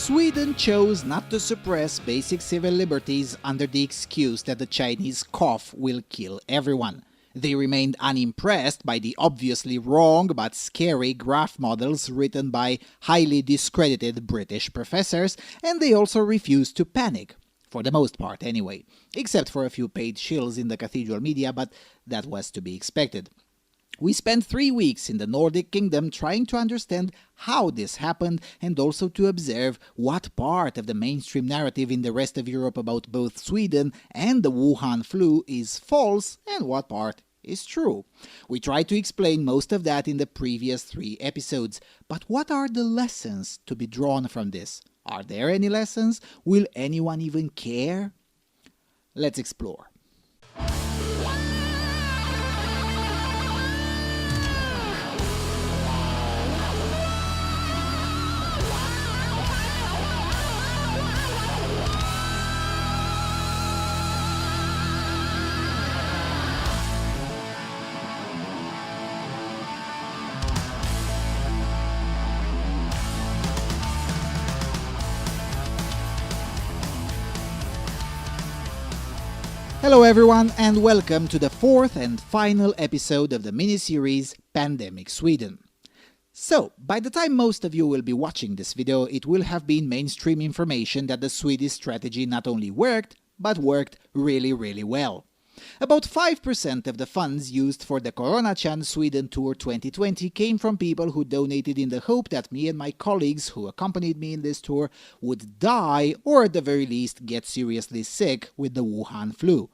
Sweden chose not to suppress basic civil liberties under the excuse that the Chinese cough will kill everyone. They remained unimpressed by the obviously wrong but scary graph models written by highly discredited British professors, and they also refused to panic. For the most part, anyway. Except for a few paid shills in the Cathedral Media, but that was to be expected. We spent 3 weeks in the Nordic kingdom trying to understand how this happened and also to observe what part of the mainstream narrative in the rest of Europe about both Sweden and the Wuhan flu is false and what part is true. We tried to explain most of that in the previous 3 episodes, but what are the lessons to be drawn from this? Are there any lessons? Will anyone even care? Let's explore. Hello everyone and welcome to the 4th and final episode of the mini-series Pandemic Sweden. So, by the time most of you will be watching this video, it will have been mainstream information that the Swedish strategy not only worked, but worked really well. About 5% of the funds used for the Corona-chan Sweden Tour 2020 came from people who donated in the hope that me and my colleagues who accompanied me in this tour would die or at the very least get seriously sick with the Wuhan flu.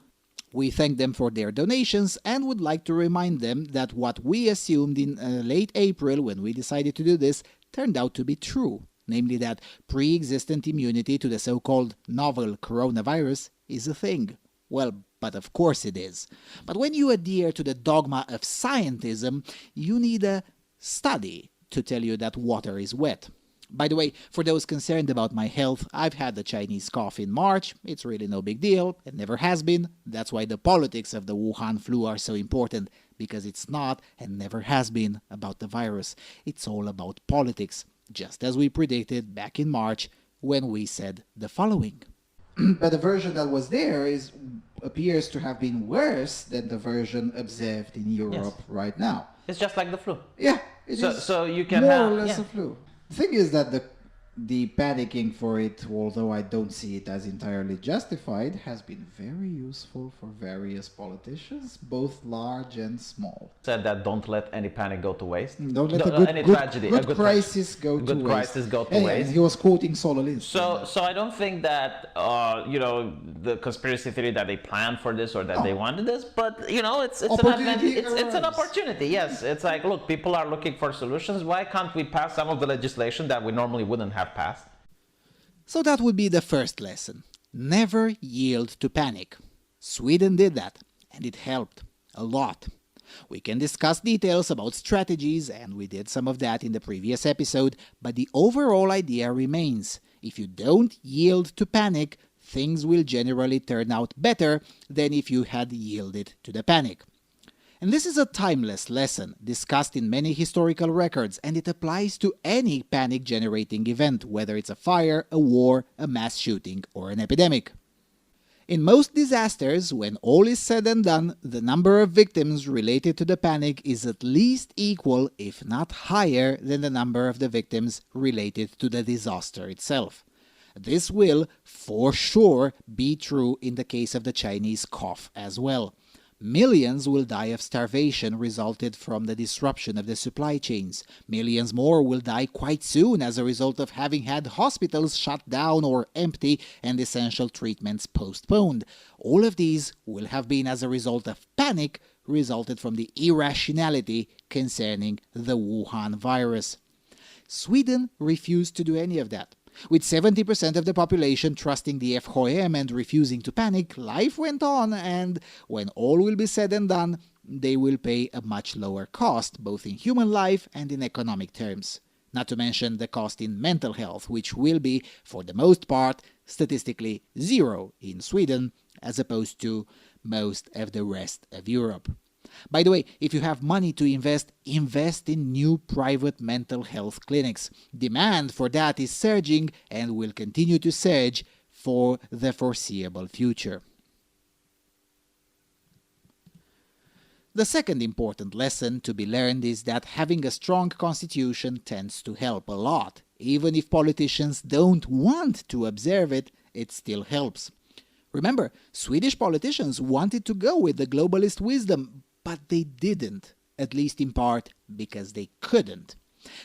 We thank them for their donations and would like to remind them that what we assumed in late April when we decided to do this turned out to be true, namely that pre-existent immunity to the so-called novel coronavirus is a thing. Well, but of course it is. But when you adhere to the dogma of scientism, you need a study to tell you that water is wet. By the way, for those concerned about my health, I've had the Chinese cough in March. It's really no big deal. It never has been. That's why the politics of the Wuhan flu are so important, because it's not and never has been about the virus. It's all about politics, just as we predicted back in March when we said the following. But the version that was there appears to have been worse than the version observed in Europe right now. It's just like the flu. Yeah, it is so you can more have, or less a flu. The thing is that the panicking for it, although I don't see it as entirely justified, has been very useful for various politicians, both large and small. Said that don't let any panic go to waste. Don't let any tragedy, a good crisis go to waste. Waste. He was quoting Sololin. So I don't think that the conspiracy theory that they planned for this or that they wanted this, but it's an opportunity. Yes, it's like, look, people are looking for solutions. Why can't we pass some of the legislation that we normally wouldn't have passed? So that would be the first lesson. Never yield to panic. Sweden did that, and it helped a lot. We can discuss details about strategies, and we did some of that in the previous episode, but the overall idea remains. If you don't yield to panic, things will generally turn out better than if you had yielded to the panic. And this is a timeless lesson discussed in many historical records, and it applies to any panic-generating event, whether it's a fire, a war, a mass shooting, or an epidemic. In most disasters, when all is said and done, the number of victims related to the panic is at least equal, if not higher, than the number of the victims related to the disaster itself. This will, for sure, be true in the case of the Chinese cough as well. Millions will die of starvation resulted from the disruption of the supply chains. Millions more will die quite soon as a result of having had hospitals shut down or empty and essential treatments postponed. All of these will have been as a result of panic resulted from the irrationality concerning the Wuhan virus. Sweden refused to do any of that. With 70% of the population trusting the FHM and refusing to panic, life went on, and when all will be said and done, they will pay a much lower cost, both in human life and in economic terms. Not to mention the cost in mental health, which will be, for the most part, statistically zero in Sweden, as opposed to most of the rest of Europe. By the way, if you have money to invest in new private mental health clinics. Demand for that is surging and will continue to surge for the foreseeable future. The second important lesson to be learned is that having a strong constitution tends to help a lot. Even if politicians don't want to observe it, it still helps. Remember, Swedish politicians wanted to go with the globalist wisdom, but they didn't, at least in part because they couldn't.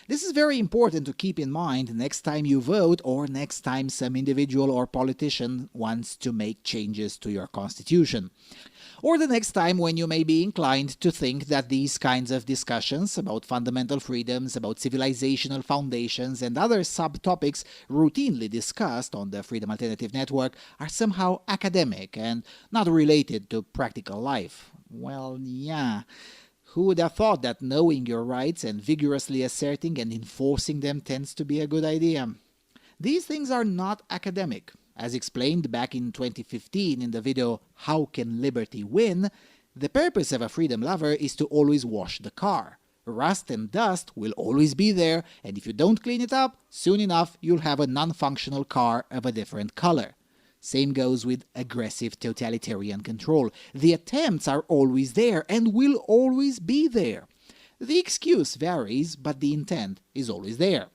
This is very important to keep in mind next time you vote or next time some individual or politician wants to make changes to your constitution. Or the next time when you may be inclined to think that these kinds of discussions about fundamental freedoms, about civilizational foundations, and other subtopics routinely discussed on the Freedom Alternative Network are somehow academic and not related to practical life. Well, yeah. Who would have thought that knowing your rights and vigorously asserting and enforcing them tends to be a good idea? These things are not academic. As explained back in 2015 in the video How Can Liberty Win?, the purpose of a freedom lover is to always wash the car. Rust and dust will always be there, and if you don't clean it up, soon enough you'll have a non-functional car of a different color. Same goes with aggressive totalitarian control. The attempts are always there and will always be there. The excuse varies, but the intent is always there.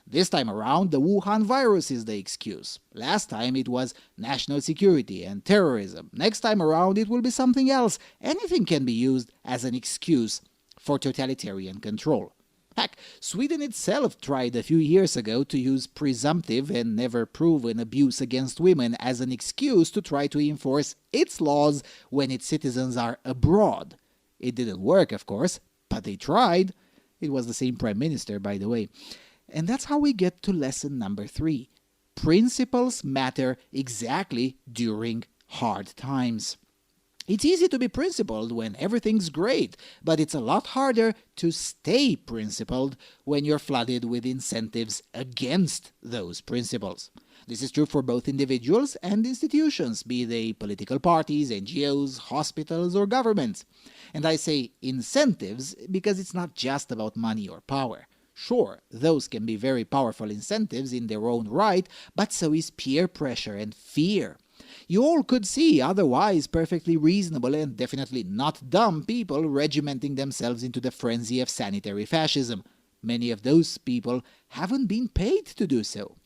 This time around, the Wuhan virus is the excuse. Last time it was national security and terrorism. Next time around it will be something else. Anything can be used as an excuse for totalitarian control. Heck, Sweden itself tried a few years ago to use presumptive and never proven abuse against women as an excuse to try to enforce its laws when its citizens are abroad. It didn't work, of course, but they tried. It was the same prime minister, by the way. And that's how we get to lesson number 3. Principles matter exactly during hard times. It's easy to be principled when everything's great, but it's a lot harder to stay principled when you're flooded with incentives against those principles. This is true for both individuals and institutions, be they political parties, NGOs, hospitals, or governments. And I say incentives because it's not just about money or power. Sure, those can be very powerful incentives in their own right, but so is peer pressure and fear. You all could see otherwise perfectly reasonable and definitely not dumb people regimenting themselves into the frenzy of sanitary fascism. Many of those people haven't been paid to do so.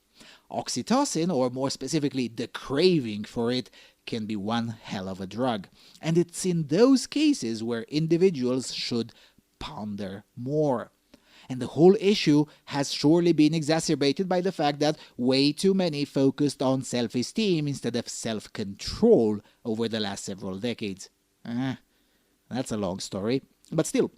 Oxytocin, or more specifically the craving for it, can be one hell of a drug. And it's in those cases where individuals should ponder more. And the whole issue has surely been exacerbated by the fact that way too many focused on self-esteem instead of self-control over the last several decades. That's a long story. But still,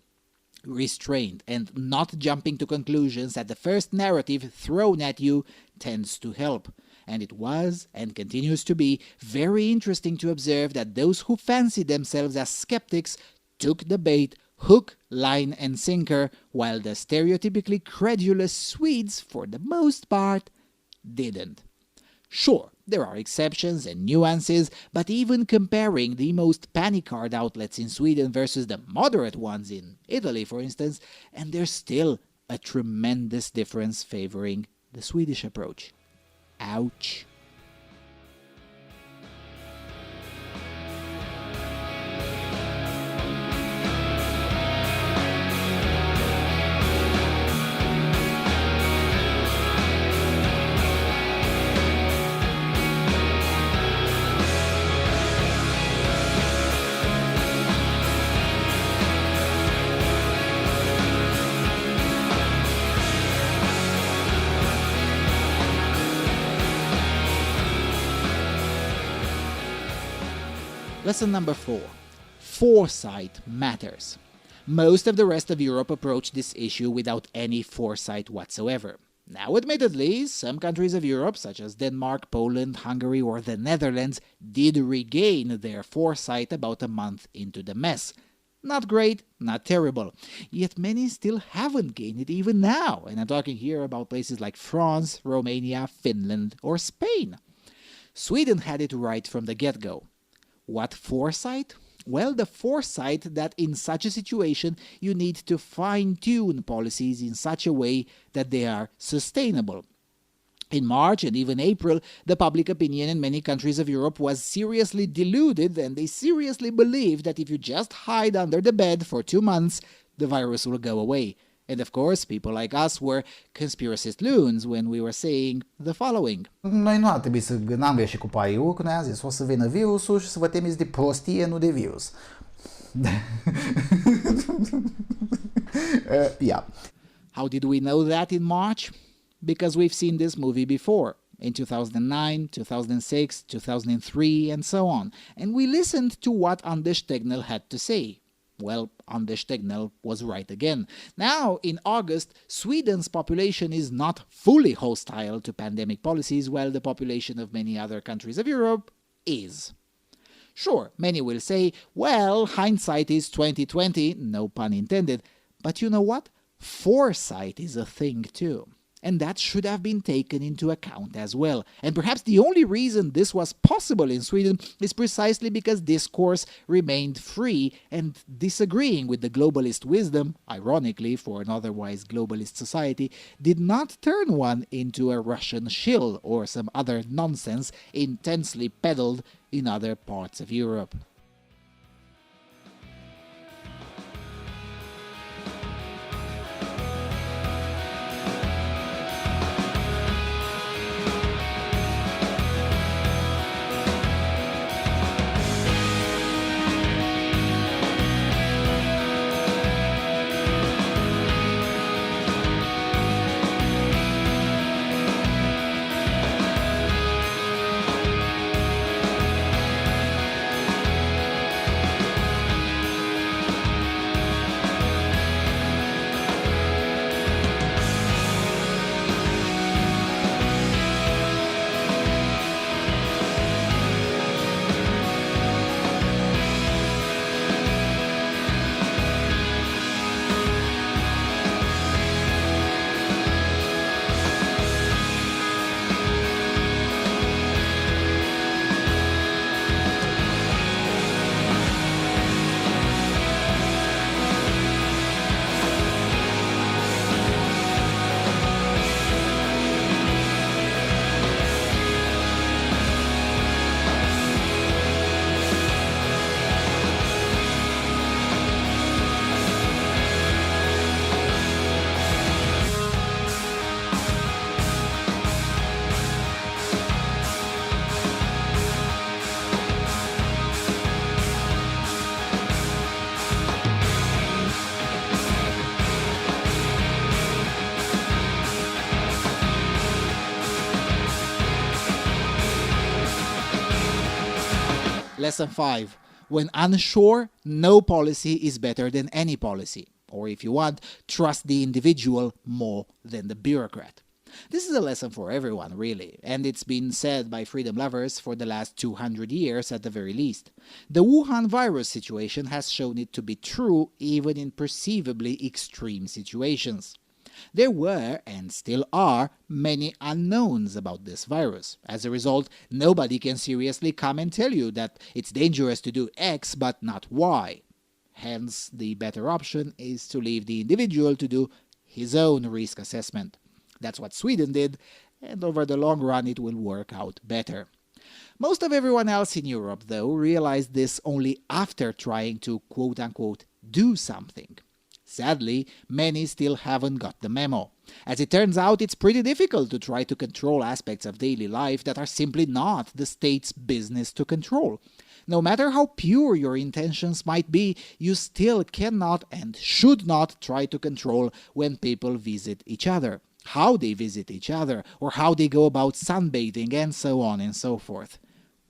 restraint and not jumping to conclusions at the first narrative thrown at you tends to help. And it was, and continues to be, very interesting to observe that those who fancied themselves as skeptics took the bait hook, line, and sinker, while the stereotypically credulous Swedes, for the most part, didn't. Sure, there are exceptions and nuances, but even comparing the most panic-hard outlets in Sweden versus the moderate ones in Italy, for instance, and there's still a tremendous difference favoring the Swedish approach. Ouch. Lesson number 4. Foresight matters. Most of the rest of Europe approached this issue without any foresight whatsoever. Now, admittedly, some countries of Europe, such as Denmark, Poland, Hungary, or the Netherlands, did regain their foresight about a month into the mess. Not great, not terrible. Yet many still haven't gained it even now, and I'm talking here about places like France, Romania, Finland, or Spain. Sweden had it right from the get-go. What foresight? Well, the foresight that in such a situation you need to fine-tune policies in such a way that they are sustainable. In March and even April, the public opinion in many countries of Europe was seriously deluded, and they seriously believed that if you just hide under the bed for 2 months, the virus will go away. And of course, people like us were conspiracist loons when we were saying the following. Noi nu ar trebui să n-am greșit cu pariul, că noi am zis o să vină virusul și să vă temiți de prostie, nu de virus. Yeah. How did we know that in March? Because we've seen this movie before, in 2009, 2006, 2003, and so on, and we listened to what Anders Tegnell had to say. Well, Anders Tegnell was right again. Now, in August, Sweden's population is not fully hostile to pandemic policies, while the population of many other countries of Europe is. Sure, many will say, well, hindsight is 2020, no pun intended, but you know what? Foresight is a thing too. And that should have been taken into account as well. And perhaps the only reason this was possible in Sweden is precisely because discourse remained free, and disagreeing with the globalist wisdom, ironically for an otherwise globalist society, did not turn one into a Russian shill or some other nonsense intensely peddled in other parts of Europe. Lesson 5. When unsure, no policy is better than any policy. Or if you want, trust the individual more than the bureaucrat. This is a lesson for everyone, really, and it's been said by freedom lovers for the last 200 years at the very least. The Wuhan virus situation has shown it to be true even in perceivably extreme situations. There were, and still are, many unknowns about this virus. As a result, nobody can seriously come and tell you that it's dangerous to do X but not Y. Hence, the better option is to leave the individual to do his own risk assessment. That's what Sweden did, and over the long run it will work out better. Most of everyone else in Europe, though, realized this only after trying to quote-unquote do something. Sadly, many still haven't got the memo. As it turns out, it's pretty difficult to try to control aspects of daily life that are simply not the state's business to control. No matter how pure your intentions might be, you still cannot and should not try to control when people visit each other, how they visit each other, or how they go about sunbathing, and so on and so forth.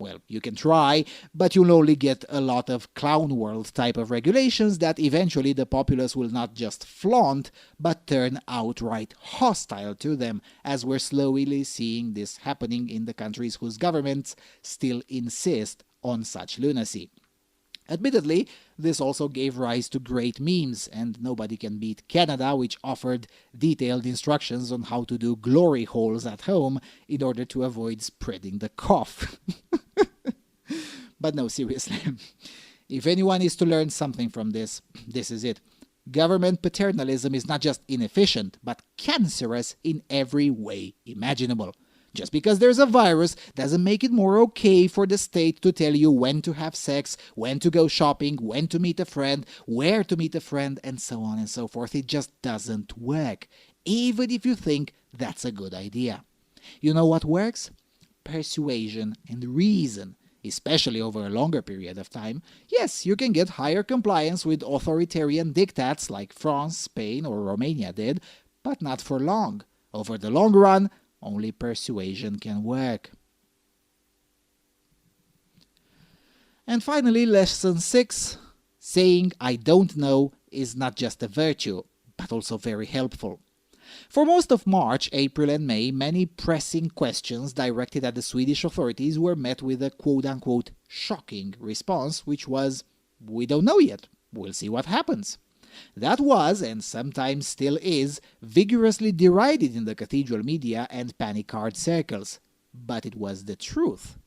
Well, you can try, but you'll only get a lot of clown world type of regulations that eventually the populace will not just flaunt, but turn outright hostile to them, as we're slowly seeing this happening in the countries whose governments still insist on such lunacy. Admittedly, this also gave rise to great memes, and nobody can beat Canada, which offered detailed instructions on how to do glory holes at home in order to avoid spreading the cough. But no, seriously. If anyone is to learn something from this, this is it. Government paternalism is not just inefficient, but cancerous in every way imaginable. Just because there's a virus doesn't make it more okay for the state to tell you when to have sex, when to go shopping, when to meet a friend, where to meet a friend, and so on and so forth. It just doesn't work, even if you think that's a good idea. You know what works? Persuasion and reason. Especially over a longer period of time. Yes, you can get higher compliance with authoritarian diktats like France, Spain, or Romania did, but not for long. Over the long run, only persuasion can work. And finally, lesson 6. Saying I don't know is not just a virtue, but also very helpful. For most of March, April and May, many pressing questions directed at the Swedish authorities were met with a quote-unquote shocking response, which was, "We don't know yet. We'll see what happens." That was, and sometimes still is, vigorously derided in the Cathedral Media and panic card circles. But it was the truth.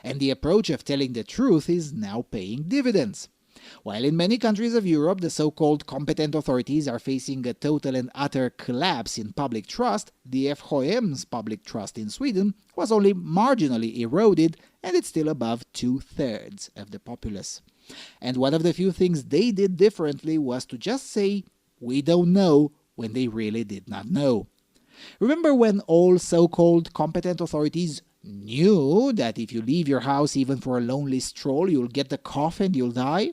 And the approach of telling the truth is now paying dividends. While in many countries of Europe the so-called competent authorities are facing a total and utter collapse in public trust, the FHM's public trust in Sweden was only marginally eroded, and it's still above 2/3 of the populace. And one of the few things they did differently was to just say, "We don't know," when they really did not know. Remember when all so-called competent authorities knew that if you leave your house even for a lonely stroll, you'll get the cough and you'll die?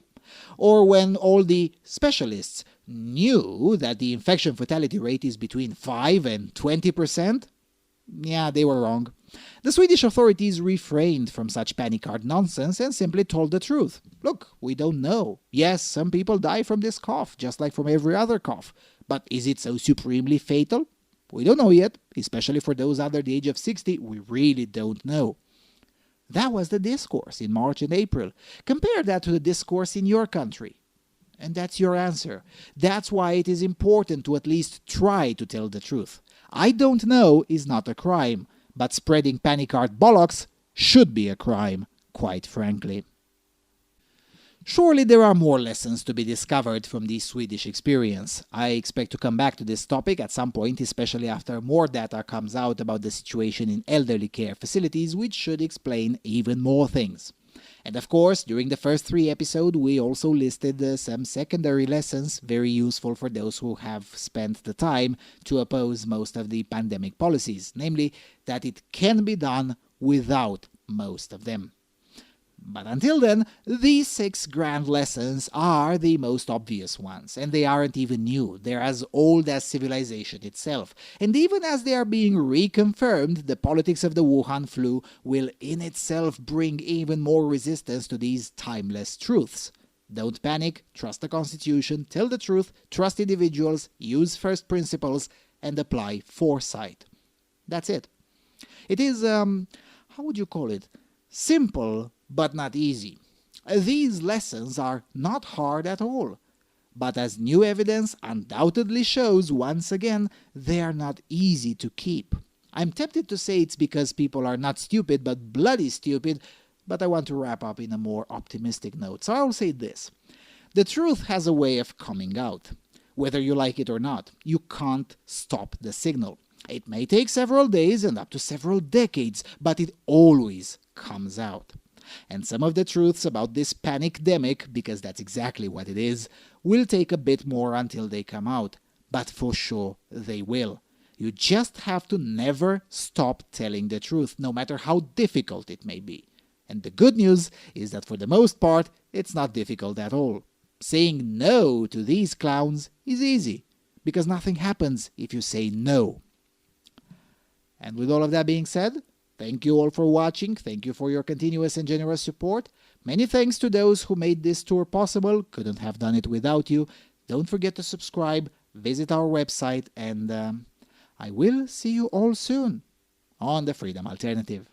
Or when all the specialists knew that the infection fatality rate is between 5 and 20%? Yeah, they were wrong. The Swedish authorities refrained from such panic card nonsense and simply told the truth. Look, we don't know. Yes, some people die from this cough, just like from every other cough. But is it so supremely fatal? We don't know yet, especially for those under the age of 60, we really don't know. That was the discourse in March and April. Compare that to the discourse in your country. And that's your answer. That's why it is important to at least try to tell the truth. I don't know is not a crime, but spreading panic card bollocks should be a crime, quite frankly. Surely there are more lessons to be discovered from the Swedish experience. I expect to come back to this topic at some point, especially after more data comes out about the situation in elderly care facilities, which should explain even more things. And of course, during the first 3 episodes, we also listed some secondary lessons, very useful for those who have spent the time to oppose most of the pandemic policies, namely that it can be done without most of them. But until then, these 6 grand lessons are the most obvious ones, and they aren't even new. They're as old as civilization itself. And even as they are being reconfirmed, the politics of the Wuhan flu will in itself bring even more resistance to these timeless truths. Don't panic, trust the Constitution, tell the truth, trust individuals, use first principles, and apply foresight. That's it. It is, how would you call it? Simple, but not easy. These lessons are not hard at all. But as new evidence undoubtedly shows once again, they are not easy to keep. I'm tempted to say it's because people are not stupid, but bloody stupid, but I want to wrap up in a more optimistic note. So I'll say this. The truth has a way of coming out. Whether you like it or not, you can't stop the signal. It may take several days and up to several decades, but it always comes out. And some of the truths about this panicdemic, because that's exactly what it is, will take a bit more until they come out. But for sure they will. You just have to never stop telling the truth, no matter how difficult it may be. And the good news is that for the most part, it's not difficult at all. Saying no to these clowns is easy, because nothing happens if you say no. And with all of that being said, thank you all for watching. Thank you for your continuous and generous support. Many thanks to those who made this tour possible. Couldn't have done it without you. Don't forget to subscribe, visit our website, and I will see you all soon on the Freedom Alternative.